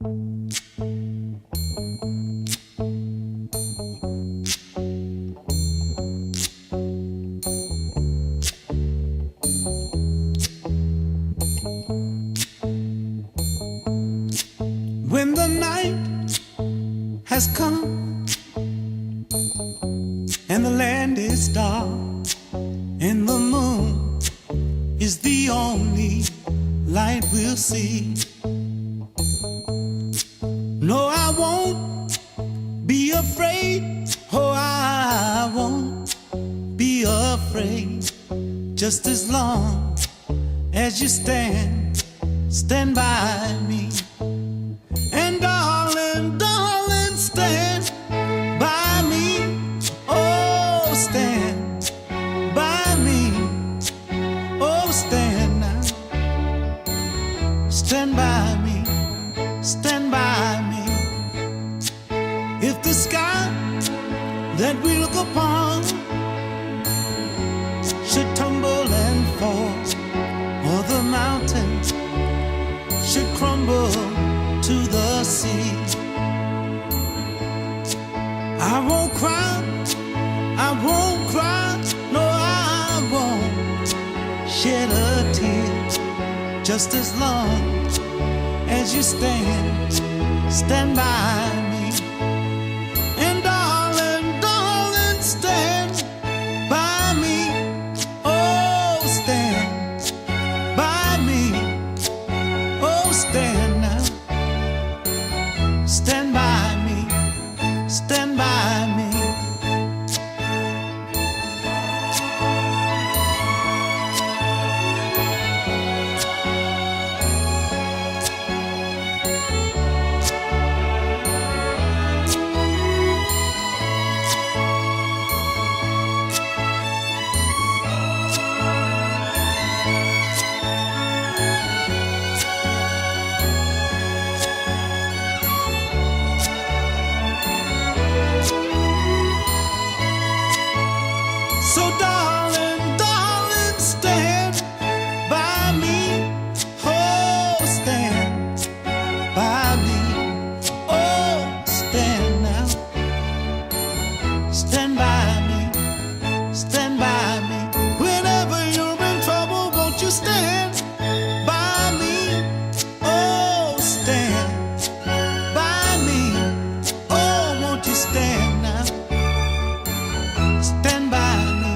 When the night has come and the land is dark and the moon is the only light we'll see. No, I won't be afraid. Oh, I won't be afraid. Just as long as you stand by me. And darling, darling, stand by me. Oh, stand by me. Oh, stand now. Stand by me. Stand by me. If the sky that we look upon should tumble and fall, or the mountains should crumble to the sea, I won't cry, I won't cry, no, I won't shed a tear. Just as long as you stand by me. And darling, darling, stand by me. Oh, stand by me. Oh, stand now. Stand by me. Stand by me. So darling, darling, stand by me. Oh, stand by me. Oh, stand now. Stand by me. Stand by me. Whenever you're in trouble, won't you stand by me? Oh, stand by me. Oh, won't you stand now? Stand by me.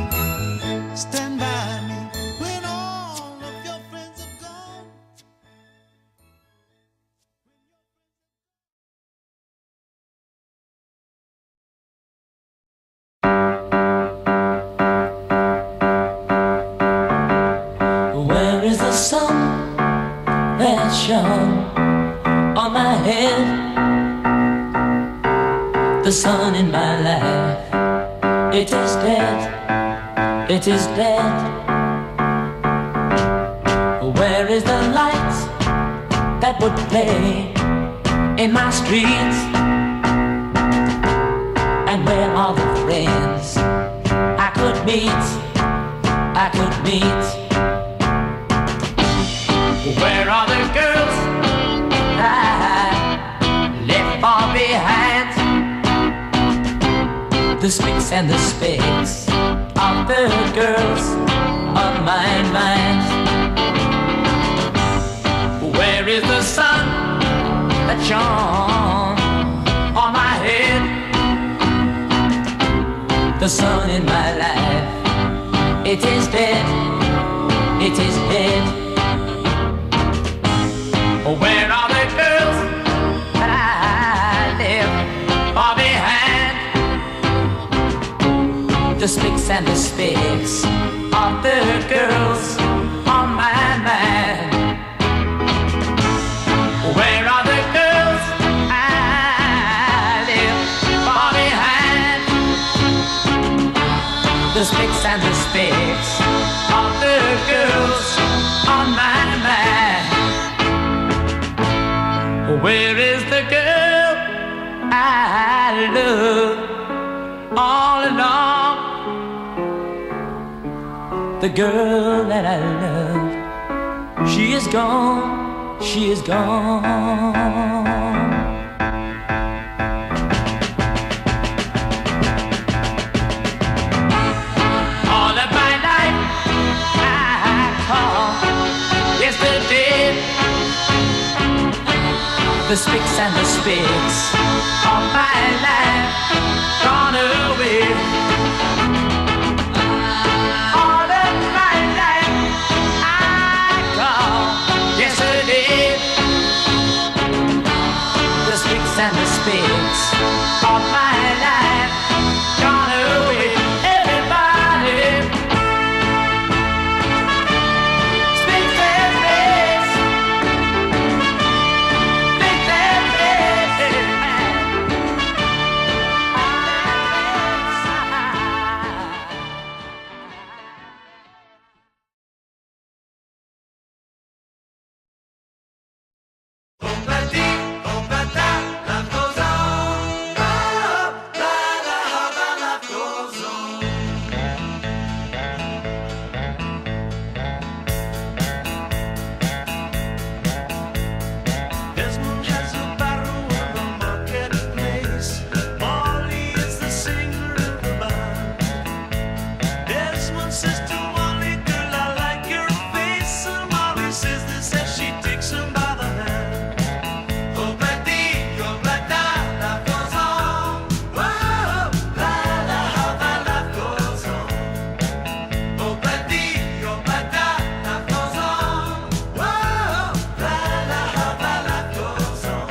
Stand by me when all of your friends have gone. Where is the sun that shone on my head? The sun in my life, it is dead. It is dead. Where is the light that would play in my streets? And where are the friends I could meet? I could meet. Where are the girls I left far behind? The spicks and the specks of the girls on my mind. Where is the sun that shone on my head? The sun in my life, it is dead. It is dead. Where are the girls that I left far behind? The spicks and the specks of the girls on my mind. Where are the girls I left far behind? The spicks and the specks of the girls on my mind. Where is the girl I love all along? The girl that I love, she is gone, she is gone. the spicks and the spits of my life gone away. All of my life I call yesterday. The spicks and the spits of my life gone away. Everybody, spicks and spits, spicks and spits. Desmond has a barrow in the marketplace. Molly is the singer in the band. Desmond says to Molly, girl, I like your face. And Molly says this as she takes him by the hand. Oh, platillo, plata, life goes on. Whoa, la, la, how that life goes on. Oh, platillo, plata, life goes on. Whoa, la, la, how that life goes on.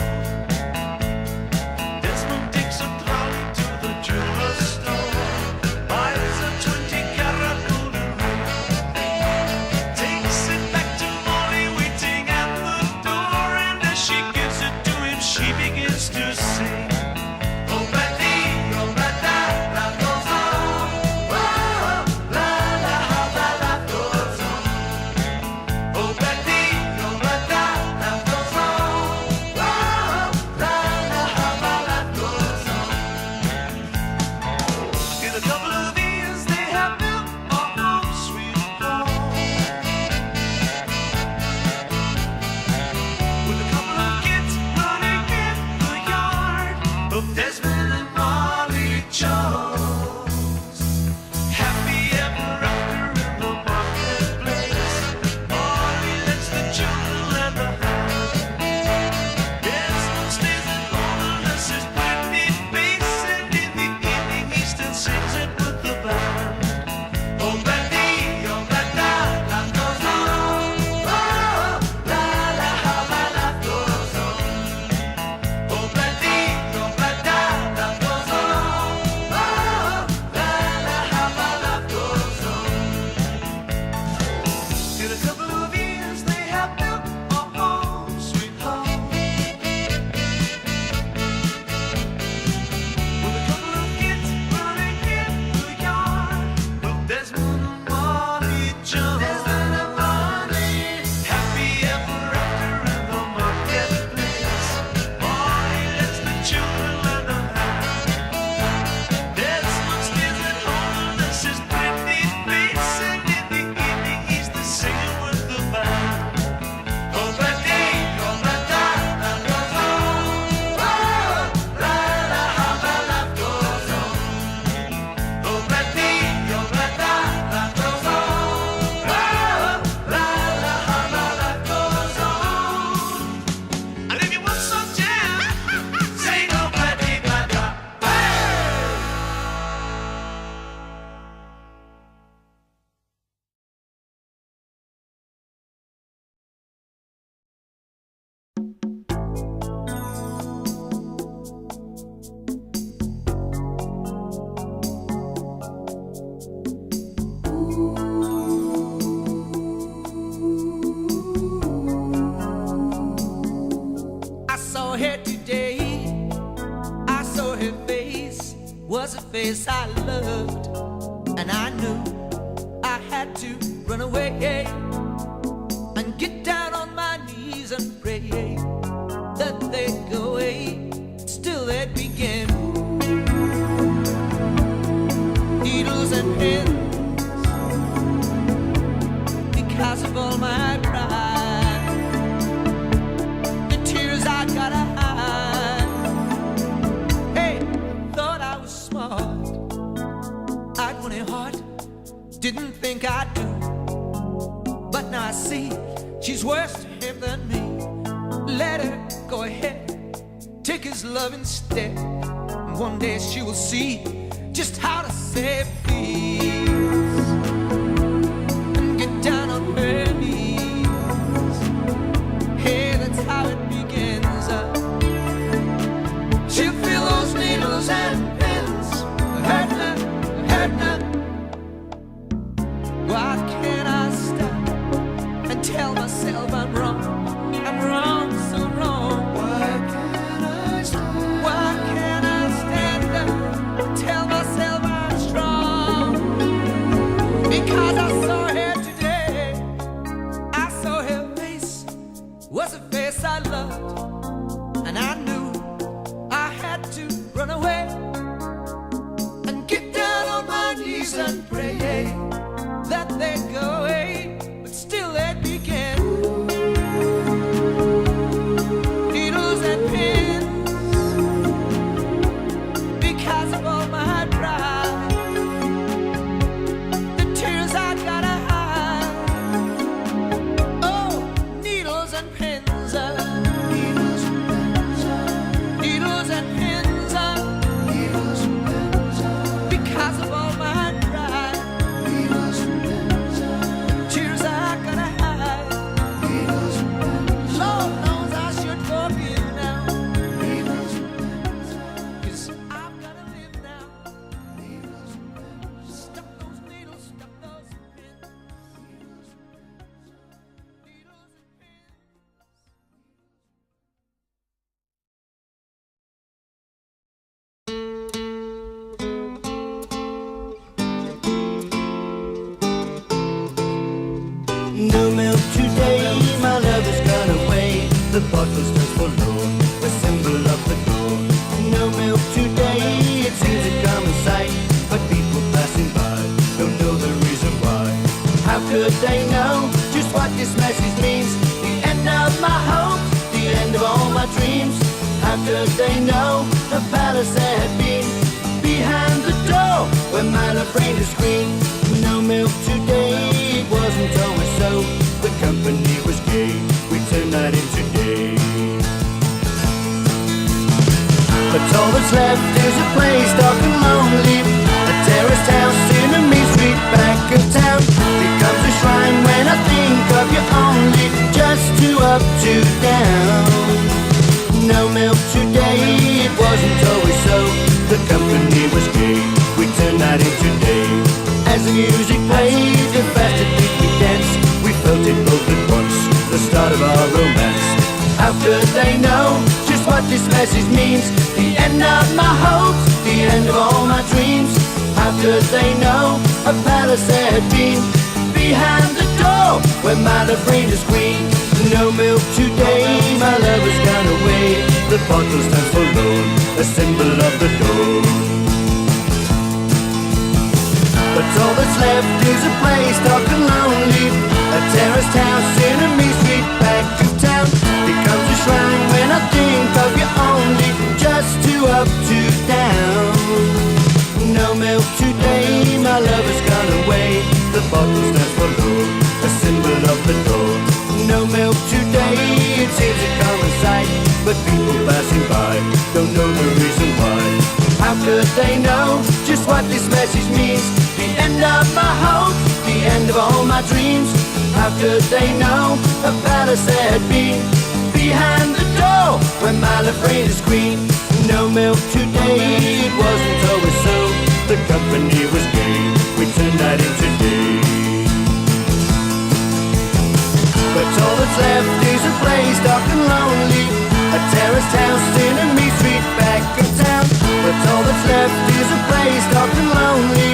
Desmond takes a trolley to the jeweler's store, buys a 20-carat golden ring, takes it back to Molly waiting at the door, and as she gives it to him, she begins to sing. Oh, platillo, plata, life goes on. Whoa, la, la, how that life goes on. Oh, platillo, plata, life goes on. Whoa, la, la, how that life goes on. In a couple of years, they have built a home, sweet home, with a couple of kids running in the yard of Desmond and Molly Jones. Happy ever after in the marketplace. Molly lets the children lend a hand. Desmond stays at home and lets his pretty face, and in the evening he still sings it with the band. Oh, platillo, plata, life goes on. Oh, la, la, how my life goes on. Oh, platillo, plata, life goes on. Oh, la, la, how my life goes on. In a couple of years, they have built a home, sweet home, with a couple of kids running in the yard of Desmond and Molly Jones. Desmond and Molly, happy ever after in the marketplace. Molly lets the children lend a hand. Desmond stays at home and lets his pretty face, and in the evening he's the singer with the band. Oh, platillo, plata, life goes on. Whoa, la, la, how my life goes on. Oh, platillo, plata, life goes on. Whoa, la, la, how my life goes on. And if you want some jam, say no, platillo, plata. I saw her today. I saw her face. Was a face I loved, and I knew I had to run away and get down on my knees and pray that they'd go away. Still they'd begin. Needles and pins, because of all my pride, the tears I gotta hide. Hey, thought I was smart, I'd won a heart, didn't think I'd do. But now I see she's worse to him than me. Let her go ahead take his love instead. And one day she will see just how to say please and get down on her knees. Hey, that's how it begins. She'll feel those needles and pins hurting her, hurting her. Why can't I stop and tell myself I'm wrong? I'm wrong, so wrong. Why can't I stop? Why can't I stand up and tell myself I'm strong? Because I saw her today. I saw her face was a face I loved, and I knew I had to run away and get down on my knees and pray that they'd go away, but still they'd begin. Needles and pins, because of all my pride, the tears I gotta hide. Oh, needles and pins, needles and pins, needles and pins, needles and pins, because of all my pride. Tears I gotta hide. Lord knows I should forgive now. 'Cause I've gotta live now. Stop those needles, stop those pins. Needles and pins. No milk today, my love has gone away. The bottle stands for low, a symbol of the door. No milk today, it seems a common sight, but people passing by don't know the reason why. How could they know just what this message means? The end of my hopes, the end of all my dreams. How could they know the palace there had been behind the door where my love reigned to scream? No milk today, it wasn't always so. The company was gay, we turned night into day. But all that's left is a place dark and lonely, a terraced house in a mean street back of town. Becomes a shrine when I think of you only, just two up, two down. No milk today, it wasn't always so. The company was gay, we turned night into day. As the music played, the faster did we dance. We felt it both at once, the start of our romance. How could they know just what this message means? The end of my hopes, the end of all my dreams. How could they know a palace there had been behind the door where my love reigned as queen? No milk today, my love has gone away. The bottle stands for loan, a symbol of the dawn. But all that's left is a place dark and lonely, a terraced house in a mean street back of town. Becomes a shrine when I think of you only, just two up, two down. No milk today, my love has gone away. The bottle stands for low, a symbol of the dawn. No milk today, it seems a common sight, but people passing by don't know the reason why. How could they know just what this message means? The end of my hopes, the end of all my dreams. How could they know a palace there had been behind the door when my love reigned as queen? No milk today, it wasn't always so. The company was gay, we turned night into day. But all that's left is a place dark and lonely, a terraced house in a mean street back of town. But all that's left is a place dark and lonely,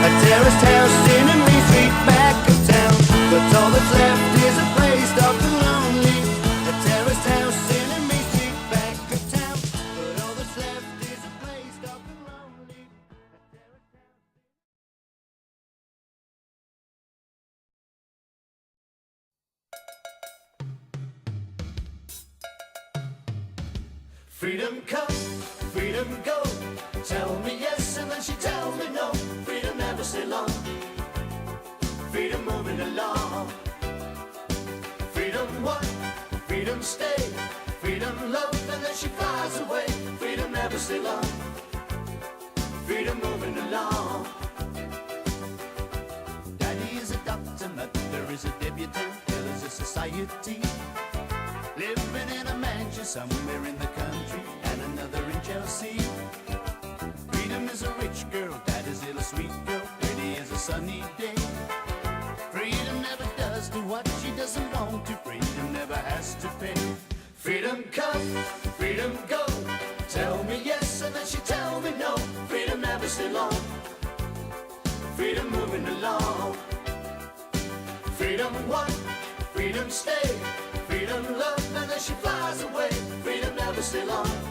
a terraced house in a mean street back of town. But all that's left is a place dark and lonely, a terraced house in a mean street back of town. But all that's left is a place dark and lonely, a terraced house. Freedom come, freedom go. Tell me yes and then she tells me no. Freedom never stay long. Freedom moving along. Freedom what? Freedom stay. Freedom love and then she flies away. city. Living in a mansion somewhere in the country and another in Chelsea. Freedom is a rich girl, that is little sweet girl, pretty as a sunny day. Freedom never does do what she doesn't want to. Freedom never has to pay. Freedom come, freedom go. Tell me yes and then she tell me no. Freedom never stay long. Freedom moving along. Freedom what? Freedom stay. Freedom love and then she flies away. Freedom never stay long.